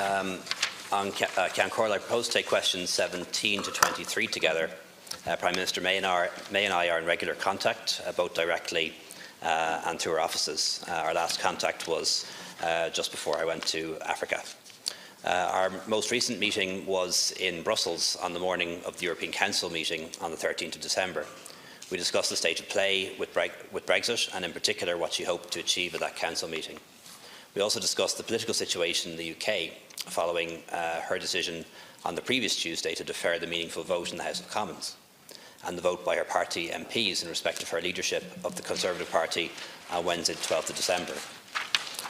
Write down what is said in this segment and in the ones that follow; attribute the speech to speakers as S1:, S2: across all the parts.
S1: On Ceann Comhairle, I propose to take questions 17 to 23 together. Prime Minister May and I are in regular contact, both directly and through our offices. Our last contact was just before I went to Africa. Our most recent meeting was in Brussels on the morning of the European Council meeting on the 13th of December. We discussed the state of play with Brexit and in particular what she hoped to achieve at that Council meeting. We also discussed the political situation in the UK following her decision on the previous Tuesday to defer the meaningful vote in the House of Commons and the vote by her party MPs in respect of her leadership of the Conservative Party on Wednesday, 12th of December.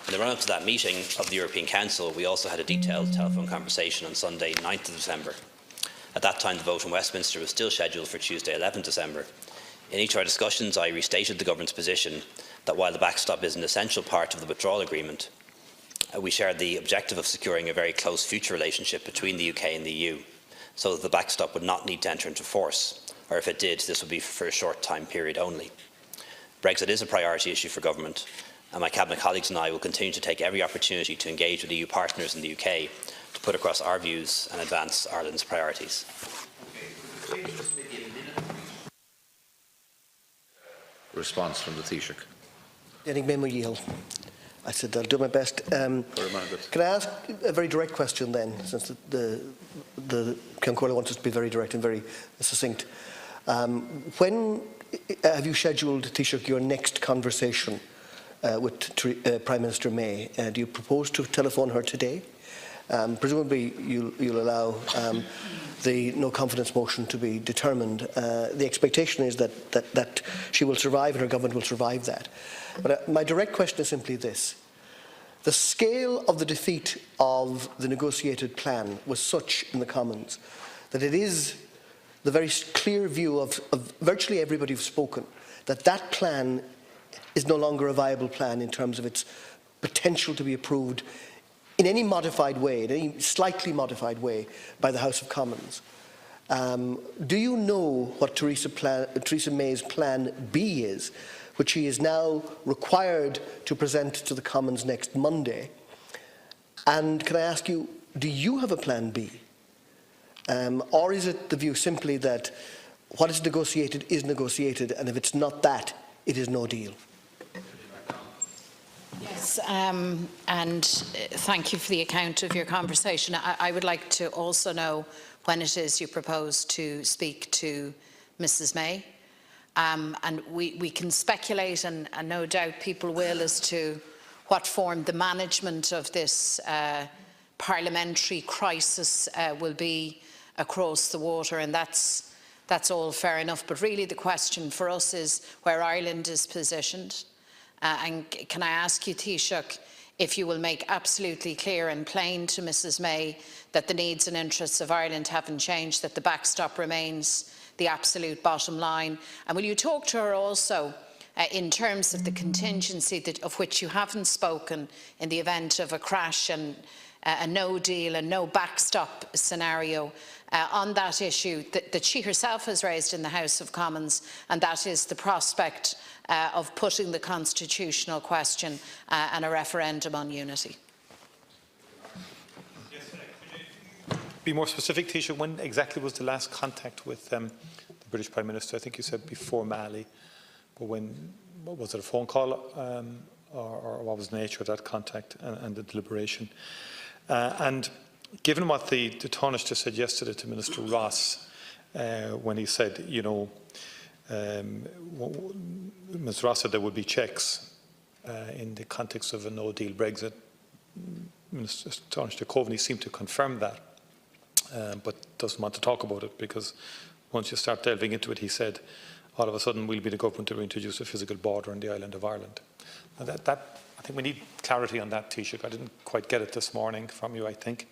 S1: In the run-up to that meeting of the European Council, we also had a detailed telephone conversation on Sunday, 9th of December. At that time, the vote in Westminster was still scheduled for Tuesday, 11th December. In each of our discussions, I restated the Government's position that while the backstop is an essential part of the withdrawal agreement, we shared the objective of securing a very close future relationship between the UK and the EU, so that the backstop would not need to enter into force, or if it did, this would be for a short time period only. Brexit is a priority issue for Government, and my Cabinet colleagues and I will continue to take every opportunity to engage with EU partners in the UK to put across our views and advance Ireland's priorities.
S2: Response from the Taoiseach.
S3: I said I'll do my best. Can I ask a very direct question then, since the Ceann Comhairle wants us to be very direct and very succinct. When have you scheduled, Taoiseach, your next conversation with Prime Minister May? Do you propose to telephone her today? Presumably you'll allow the no confidence motion to be determined. The expectation is that she will survive and her government will survive that. But my direct question is simply this. The scale of the defeat of the negotiated plan was such in the Commons that it is the very clear view of virtually everybody who's spoken that that plan is no longer a viable plan in terms of its potential to be approved in any modified way, in any slightly modified way by the House of Commons. Do you know what Theresa May's plan B is, which she is now required to present to the Commons next Monday? And can I ask you, do you have a plan B? Or is it the view simply that what is negotiated, and if it's not that, it is no deal?
S4: Yes, and thank you for the account of your conversation. I would like to also know when it is you propose to speak to Mrs May. And we can speculate, and no doubt people will, as to what form the management of this parliamentary crisis will be across the water, and that's all fair enough. But really the question for us is where Ireland is positioned. And can I ask you, Taoiseach, if you will make absolutely clear and plain to Mrs May that the needs and interests of Ireland haven't changed, that the backstop remains the absolute bottom line? And will you talk to her also in terms of the contingency of which you haven't spoken in the event of a crash and a no deal and no backstop scenario on that issue that she herself has raised in the House of Commons, and that is the prospect of putting the constitutional question and a referendum on unity?
S5: Yes, could you be more specific, Taoiseach? When exactly was the last contact with the British Prime Minister? I think you said before Mali, but when was it, a phone call, or what was the nature of that contact and the deliberation? And given what the Taoiseach just said yesterday to Minister Ross, when he said, you know, Mr. Ross said there would be checks in the context of a no-deal Brexit. Minister Taoiseach Coveney seemed to confirm that, but doesn't want to talk about it, because once you start delving into it, he said, all of a sudden we'll be the government to introduce a physical border on the island of Ireland. Now I think we need clarity on that, Taoiseach. I didn't quite get it this morning from you, I think.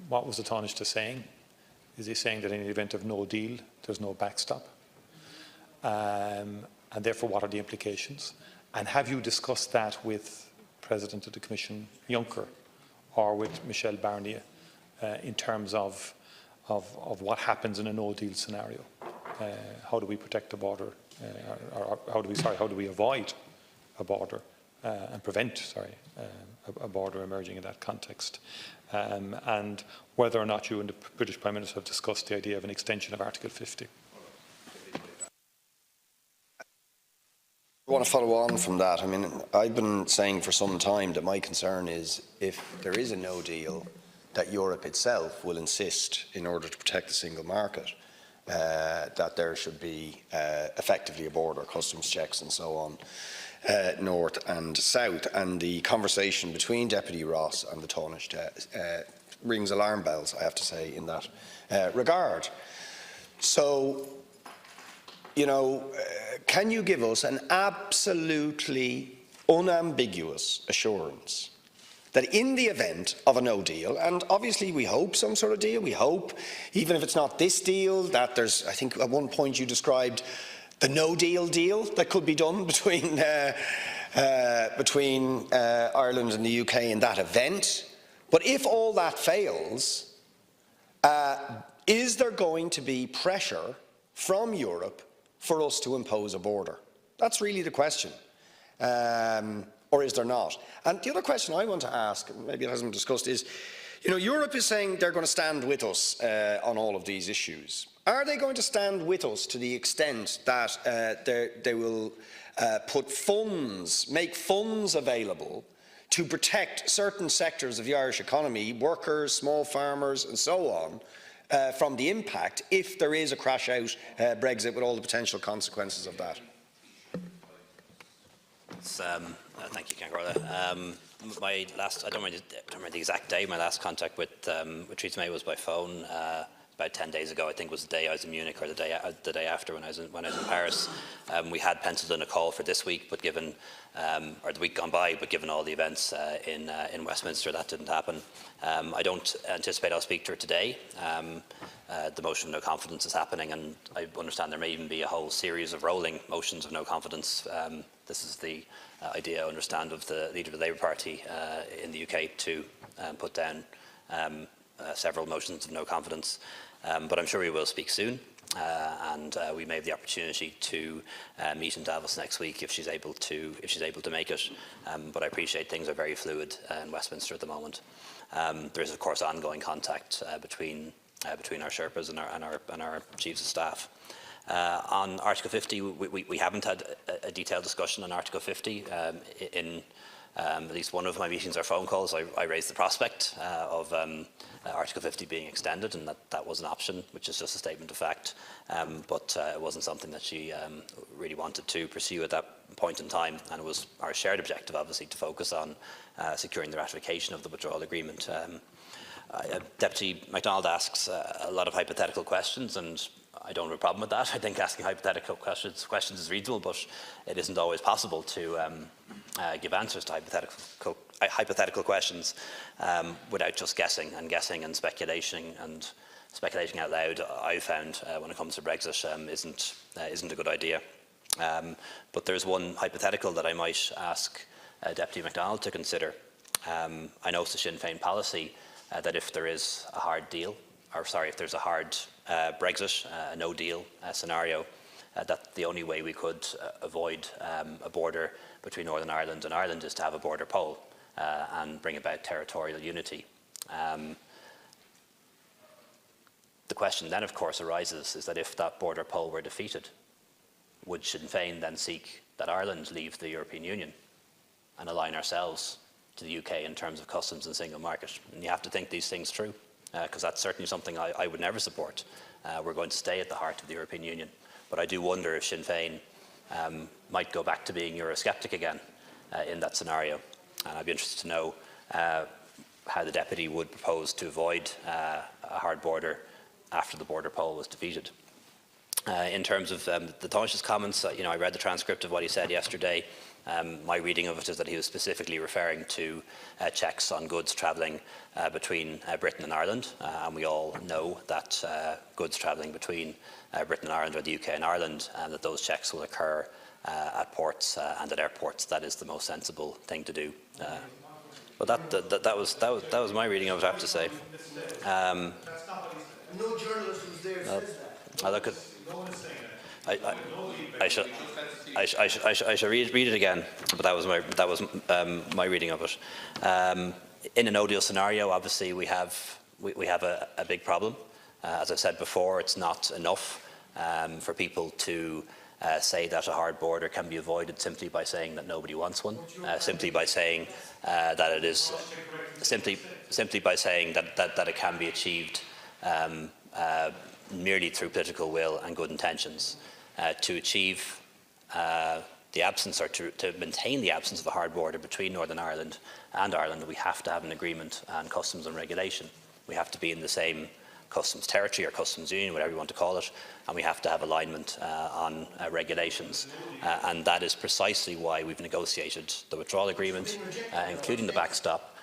S5: What was the Taoiseach saying? Is he saying that in the event of no deal, there's no backstop? And therefore, what are the implications? And have you discussed that with President of the Commission, Juncker, or with Michel Barnier, in terms of what happens in a no-deal scenario? How do we protect the border? Or how do we avoid a border and prevent, a border emerging in that context. And whether or not you and the British Prime Minister have discussed the idea of an extension of Article 50.
S6: I want to follow on from that. I mean, I've been saying for some time that my concern is if there is a no deal, that Europe itself will insist, in order to protect the single market, that there should be effectively a border, customs checks and so on, north and south. And the conversation between Deputy Ross and the Taoiseach rings alarm bells, I have to say, in that regard. So, you know, can you give us an absolutely unambiguous assurance that in the event of a no deal, and obviously we hope some sort of deal, we hope, even if it's not this deal, that there's, I think at one point you described the no deal deal that could be done between Ireland and the UK in that event. But if all that fails, is there going to be pressure from Europe for us to impose a border? That's really the question. Or is there not? And the other question I want to ask, maybe it hasn't been discussed, is, you know, Europe is saying they're going to stand with us on all of these issues. Are they going to stand with us to the extent that they will make funds available to protect certain sectors of the Irish economy, workers, small farmers and so on, from the impact if there is a crash-out Brexit with all the potential consequences of that?
S1: Thank you, Cancrola. My last, I don't remember the exact day. My last contact with Theresa May was by phone about 10 days ago. I think was the day I was in Munich, or the day after when I was in Paris. We had penciled in a call for this week, but given or the week gone by, but given all the events in Westminster, that didn't happen. I don't anticipate I'll speak to her today. The motion of no confidence is happening, and I understand there may even be a whole series of rolling motions of no confidence. This is the idea, I understand, of the leader of the Labour Party in the UK to put down several motions of no confidence. But I'm sure we will speak soon, and we may have the opportunity to meet in Davos next week if she's able to make it. But I appreciate things are very fluid in Westminster at the moment. There is, of course, ongoing contact between our Sherpas and our chiefs of staff. On Article 50, we haven't had a detailed discussion on Article 50. In at least one of my meetings or phone calls, I raised the prospect of Article 50 being extended, and that was an option, which is just a statement of fact. But it wasn't something that she really wanted to pursue at that point in time, and it was our shared objective, obviously, to focus on securing the ratification of the withdrawal agreement. Deputy McDonald asks a lot of hypothetical questions, and I don't have a problem with that. I think asking hypothetical questions is reasonable, but it isn't always possible to give answers to hypothetical questions without just guessing and speculating out loud. I found when it comes to Brexit isn't a good idea. But there's one hypothetical that I might ask Deputy McDonald to consider. I know it's a Sinn Féin policy that if there is a hard deal, if there's a hard Brexit, a no-deal scenario, that the only way we could avoid a border between Northern Ireland and Ireland is to have a border poll and bring about territorial unity. The question then, of course, arises is that if that border poll were defeated, would Sinn Féin then seek that Ireland leave the European Union and align ourselves to the UK in terms of customs and single market? And you have to think these things through, because that's certainly something I would never support. We're going to stay at the heart of the European Union. But I do wonder if Sinn Féin might go back to being Eurosceptic again in that scenario. And I'd be interested to know how the Deputy would propose to avoid a hard border after the border poll was defeated. In terms of the Taoiseach's comments, I read the transcript of what he said yesterday. My reading of it is that he was specifically referring to checks on goods travelling between Britain and Ireland, and we all know that goods travelling between Britain and Ireland, or the UK and Ireland, that those checks will occur at ports and at airports. That is the most sensible thing to do. But that was my reading of it, I have to say.
S3: No journalist was there says that.
S1: I look at. I shall read it again, but that was my reading of it. In a no deal scenario, obviously we have a big problem. As I've said before, it's not enough for people to say that a hard border can be avoided simply by saying that nobody wants one, simply by saying that it is simply by saying that it can be achieved merely through political will and good intentions. To achieve the absence, or to maintain the absence of a hard border between Northern Ireland and Ireland, we have to have an agreement on customs and regulation. We have to be in the same customs territory or customs union, whatever you want to call it, and we have to have alignment on regulations. And that is precisely why we've negotiated the withdrawal agreement, including the backstop.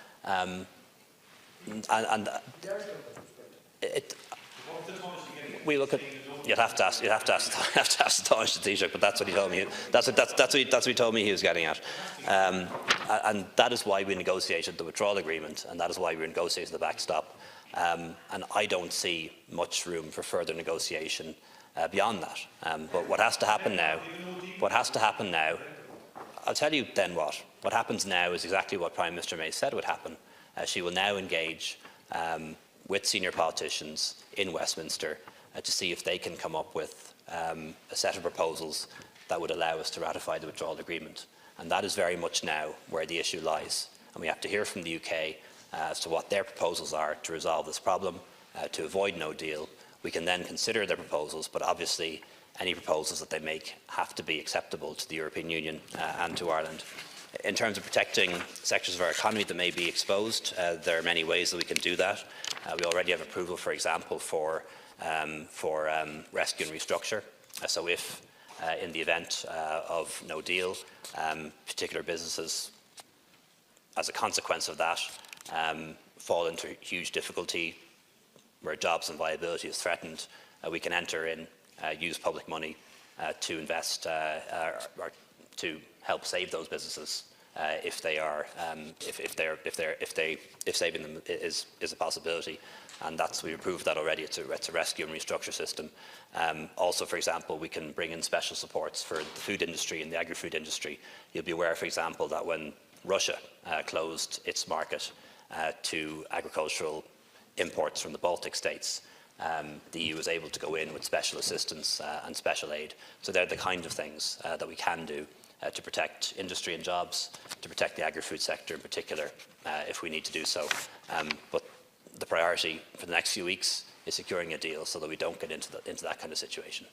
S1: We look at. You'd have to ask the Taoiseach, but that's what he told me. That's what he told me he was getting at, and that is why we negotiated the withdrawal agreement, and that is why we negotiated the backstop. And I don't see much room for further negotiation beyond that. But what has to happen now? I'll tell you then what. What happens now is exactly what Prime Minister May said would happen. She will now engage with senior politicians in Westminster to see if they can come up with a set of proposals that would allow us to ratify the withdrawal agreement. And that is very much now where the issue lies. And we have to hear from the UK as to what their proposals are to resolve this problem, to avoid no deal. We can then consider their proposals, but obviously any proposals that they make have to be acceptable to the European Union and to Ireland. In terms of protecting sectors of our economy that may be exposed, there are many ways that we can do that. We already have approval, for example, for rescue and restructure. So if, in the event of no deal, particular businesses, as a consequence of that, fall into huge difficulty where jobs and viability is threatened, we can enter in, use public money to invest or to help save those businesses if saving them is a possibility. And we've approved that already. It's a rescue and restructure system. Also, for example, we can bring in special supports for the food industry and the agri-food industry. You'll be aware, for example, that when Russia closed its market to agricultural imports from the Baltic states, the EU was able to go in with special assistance and special aid. So they're the kind of things that we can do to protect industry and jobs, to protect the agri-food sector in particular, if we need to do so. But the priority for the next few weeks is securing a deal so that we don't get into that kind of situation.